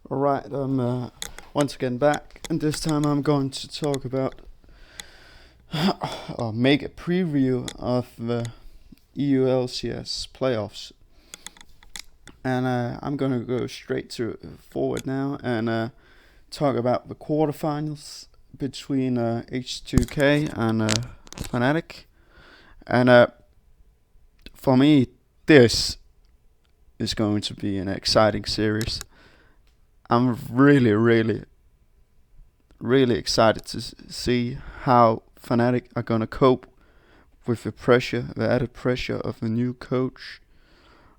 Alright, I'm once again back, and this time I'm going to talk about or make a preview of the EULCS playoffs. And I'm going to go straight to forward now and talk about the quarterfinals between H2K and Fnatic. And for me, this is going to be an exciting series. I'm really excited to see how Fnatic are gonna cope with the added pressure of a new coach,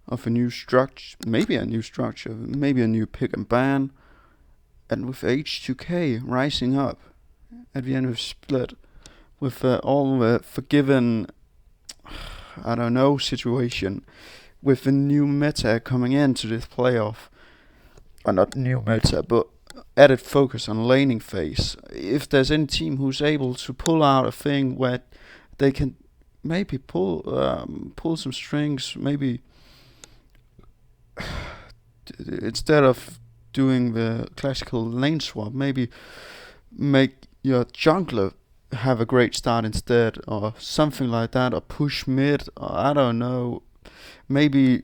of a new structure, maybe a new pick and ban, and with H2K rising up at the end of the split, with all the forgiven, I don't know, situation, with the new meta coming into this playoff. Or not new meta, but added focus on laning phase. If there's any team who's able to pull out a thing where they can maybe pull some strings, maybe instead of doing the classical lane swap, maybe make your jungler have a great start instead, or something like that, or push mid, or I don't know, maybe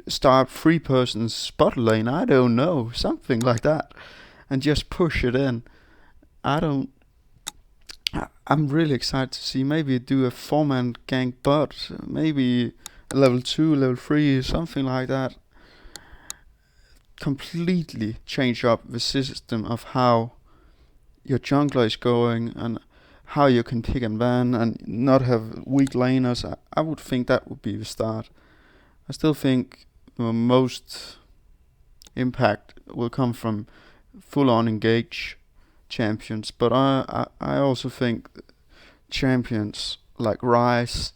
start three persons spot lane, I don't know, something like that, and just push it in. I'm really excited to see maybe do a 4-man gank bot, maybe level 2, level 3, something like that. Completely change up the system of how your jungler is going and how you can pick and ban and not have weak laners. I would think that would be the start. I still think most impact will come from full-on engage champions, but I also think champions like Ryze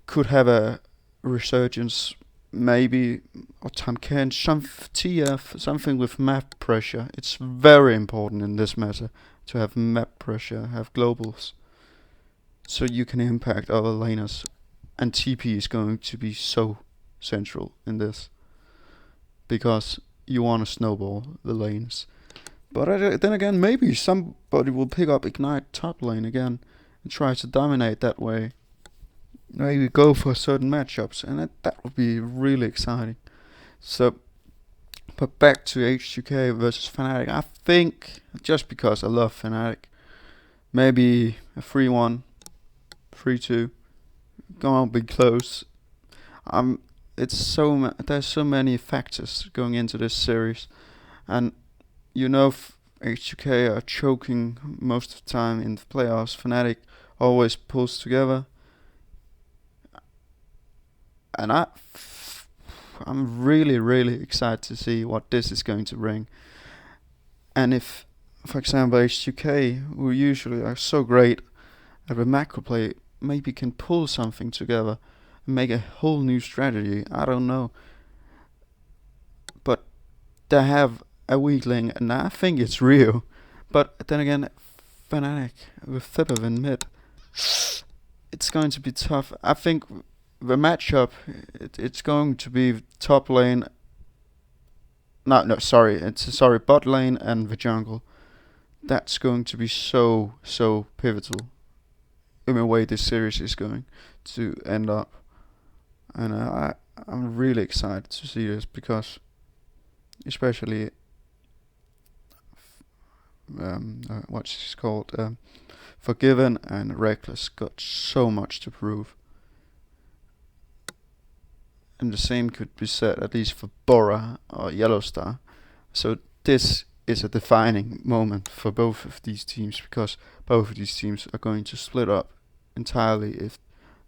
could have a resurgence, maybe, or Tamken, some TF, something with map pressure. It's very important in this meta to have map pressure, have globals, so you can impact other laners, and TP is going to be so central in this because you want to snowball the lanes. But then again, maybe somebody will pick up Ignite top lane again and try to dominate that way. Maybe go for certain matchups, and that would be really exciting. So, but back to H2K versus Fnatic. I think, just because I love Fnatic, maybe a 3-1, 3-2, gonna be close. There's so many factors going into this series, and H2K are choking most of the time in the playoffs. Fnatic always pulls together, and I'm really excited to see what this is going to bring. And if, for example, H2K, who usually are so great at the macro play, maybe can pull something together and make a whole new strategy, I don't know. But they have a weak link, and I think it's real. But then again, Fnatic with Fibber in mid, it's going to be tough. I think the matchup, it's going to be top lane. Sorry, bot lane and the jungle. That's going to be so pivotal in the way this series is going to end up. And I'm really excited to see this because, especially, what's this called? Forgiven and Reckless got so much to prove. And the same could be said at least for Bora or Yellowstar. So this is a defining moment for both of these teams, because both of these teams are going to split up entirely if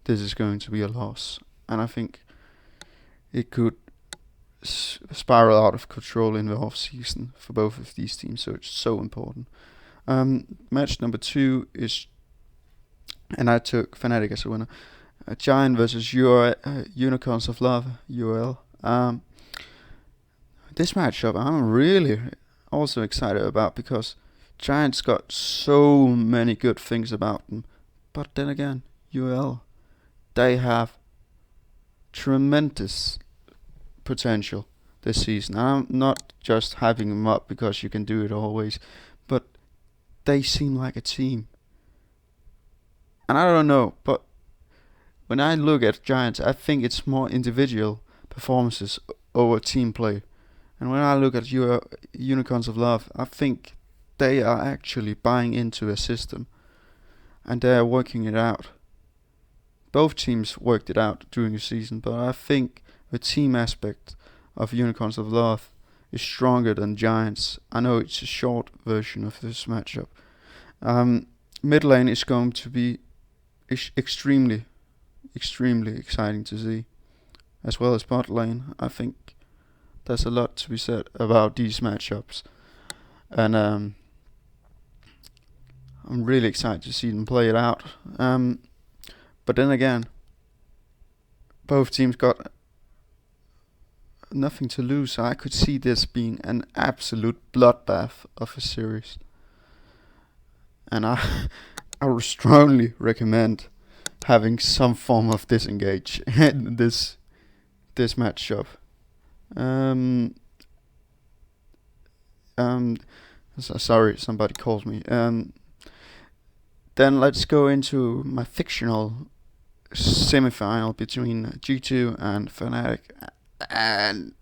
this is going to be a loss. And I think it could spiral out of control in the off season for both of these teams, so it's so important. Match number 2 is, and I took Fnatic as a winner, Giant versus Unicorns of Love, UL. This matchup I'm really also excited about, because Giant's got so many good things about them, but then again, UL, they have tremendous potential this season. And I'm not just hyping them up because you can do it always, but they seem like a team. And I don't know, but when I look at Giants, I think it's more individual performances over team play. And when I look at your Unicorns of Love, I think they are actually buying into a system and they are working it out. Both teams worked it out during the season, but I think the team aspect of Unicorns of Love is stronger than Giants. I know it's a short version of this matchup. Mid lane is going to be extremely exciting to see, as well as bot lane. I think there's a lot to be said about these matchups, and I'm really excited to see them play it out. But then again, both teams got nothing to lose. So I could see this being an absolute bloodbath of a series, and I would strongly recommend having some form of disengage in this matchup. Sorry, somebody calls me. Then let's go into my fictional semi-final between G2 and Fnatic. And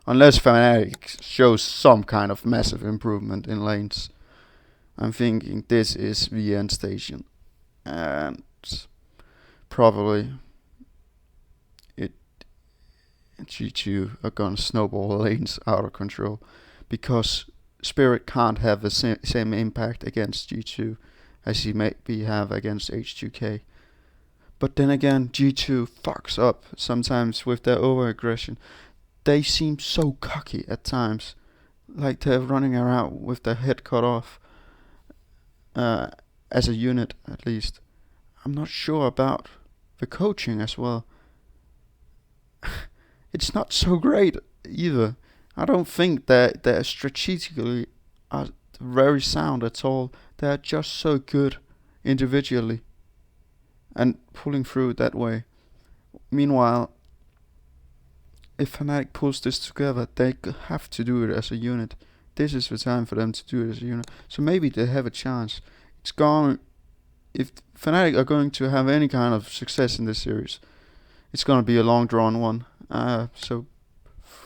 unless Fnatic shows some kind of massive improvement in lanes, I'm thinking this is the end station. And probably G2 are gonna snowball lanes out of control, because Spirit can't have the same impact against G2 as he maybe have against H2K. But then again, G2 fucks up sometimes with their over-aggression. They seem so cocky at times, like they're running around with their head cut off, as a unit at least. I'm not sure about the coaching as well. It's not so great either. I don't think that they're strategically are very sound at all. They're just so good individually and pulling through that way. Meanwhile, if Fnatic pulls this together, they have to do it as a unit. This is the time for them to do it as a unit. So maybe they have a chance. If Fnatic are going to have any kind of success in this series, it's going to be a long drawn one. So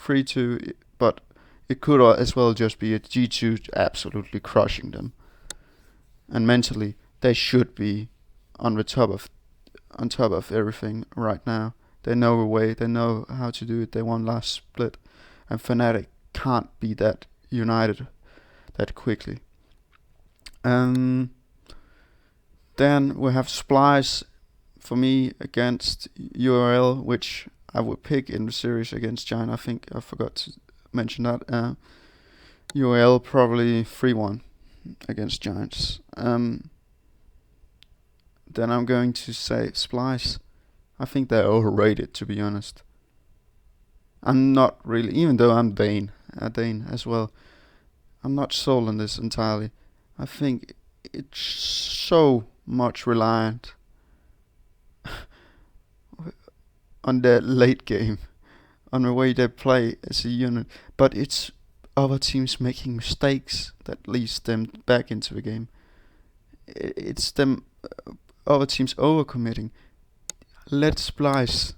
3-2, but it could as well just be a G2 absolutely crushing them. And mentally, they should be on top of everything right now. They know a way, they know how to do it. They won last split, and Fnatic can't be that united that quickly. Then we have Splyce for me against URL, which I would pick in the series against Giant. I think I forgot to mention that. URL probably 3-1 against Giants. Then I'm going to say Splyce. I think they're overrated, to be honest. I'm not really, even though I'm Dane as well, I'm not sold on this entirely. I think it's so much reliant on their late game, on the way they play as a unit, but it's other teams making mistakes that leads them back into the game. It's them, other teams overcommitting. Let Splyce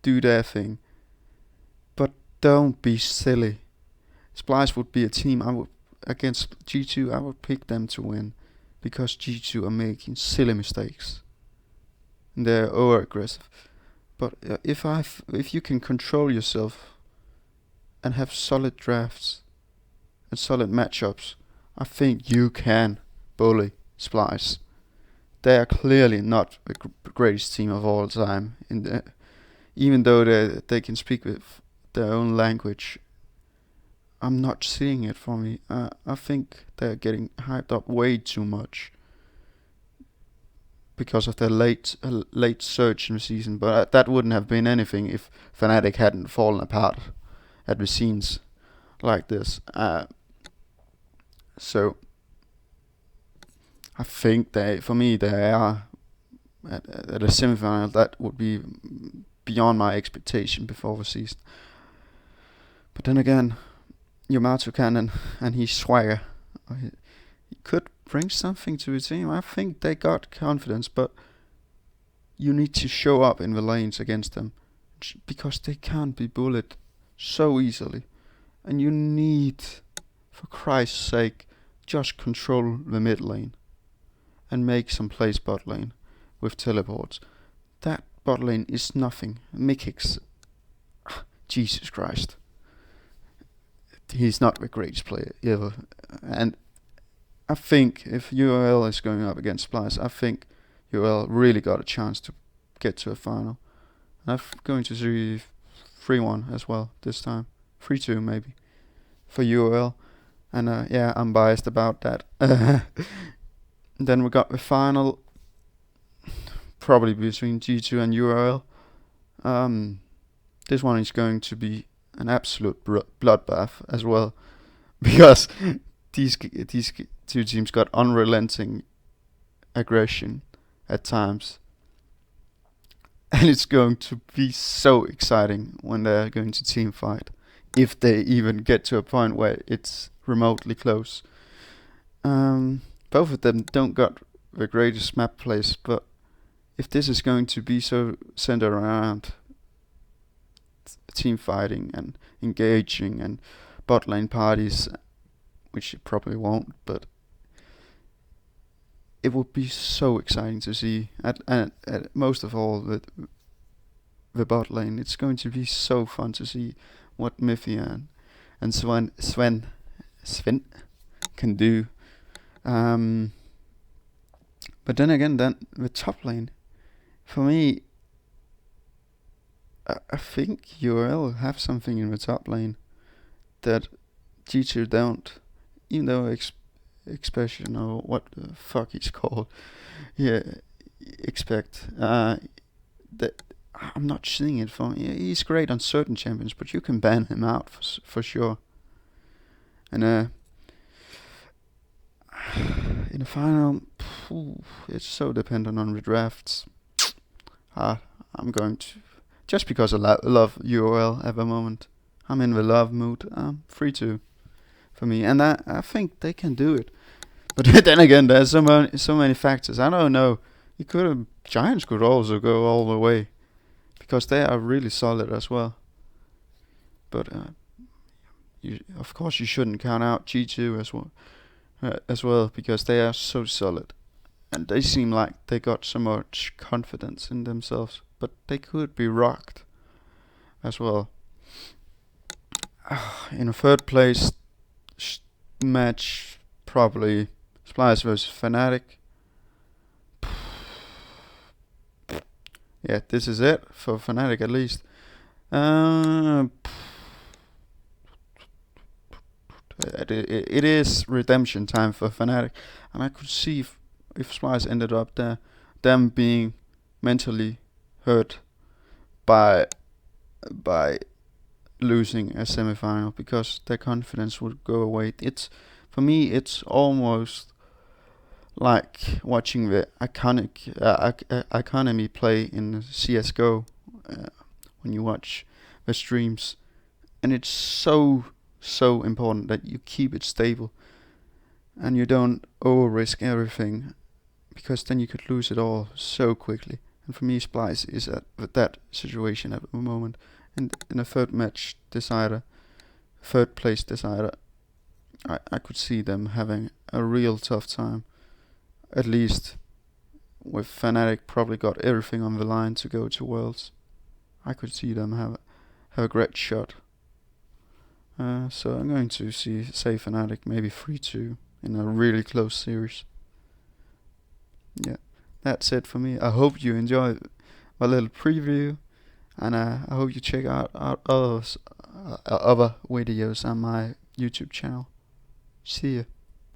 do their thing, but don't be silly. Splyce would be a team against G2. I would pick them to win, because G2 are making silly mistakes. And they're over aggressive. But if you can control yourself and have solid drafts and solid matchups, I think you can bully Splyce. They are clearly not the greatest team of all time. Even though they can speak with their own language, I'm not seeing it for me. I think they're getting hyped up way too much because of their late surge in the season. But that wouldn't have been anything if Fnatic hadn't fallen apart at the seams like this. So I think they are at a semi-final that would be beyond my expectation before the season. But then again, Yamato Cannon and his swagger, he could bring something to the team. I think they got confidence, but you need to show up in the lanes against them because they can't be bullied so easily. And you need, for Christ's sake, just control the mid lane and make some plays bot lane with teleports. That bot lane is nothing. Mickix, Jesus Christ. He's not the greatest player ever. And I think if URL is going up against Splyce, I think URL really got a chance to get to a final. And I'm going to see 3-1 as well this time. 3-2 maybe for URL. And yeah, I'm biased about that. Then we got the final, probably between G2 and URL. This one is going to be an absolute bloodbath as well, because these two teams got unrelenting aggression at times, and it's going to be so exciting when they're going to team fight, if they even get to a point where it's remotely close. Both of them don't got the greatest map plays, but if this is going to be so centered around team fighting and engaging and bot lane parties, which it probably won't, but it would be so exciting to see. At most of all, the bot lane, it's going to be so fun to see what Mythia and Sven can do. But then again, the top lane, for me, I think URL have something in the top lane that G2 don't, even though Expression, or what the fuck he's called, expect that. I'm not seeing it for me. He's great on certain champions, but you can ban him out for sure. And in the final, it's so dependent on the drafts. I'm going to, just because I love URL at the moment. I'm in the love mood. 3-2 for me, and I think they can do it. But then again, there's so many factors. I don't know. Giants could also go all the way, because they are really solid as well. But of course, you shouldn't count out G2 as well, because they are so solid, and they seem like they got so much confidence in themselves. But they could be rocked as well. In a third place match, probably Splyce versus Fnatic. Yeah, this is it for Fnatic at least. It is redemption time for Fnatic, and I could see if Splyce ended up there, them being mentally hurt by losing a semi-final, because their confidence would go away. For me, it's almost like watching the economy play in CS:GO when you watch the streams, and it's so important that you keep it stable and you don't over-risk everything, because then you could lose it all so quickly. And for me, Splyce is at that situation at the moment. And in a third place decider, I could see them having a real tough time. At least with Fnatic probably got everything on the line to go to Worlds. I could see them have a great shot. So I'm going to say Fnatic maybe 3-2 in a really close series. Yeah, that's it for me. I hope you enjoyed my little preview, and I hope you check out other videos on my YouTube channel. See ya.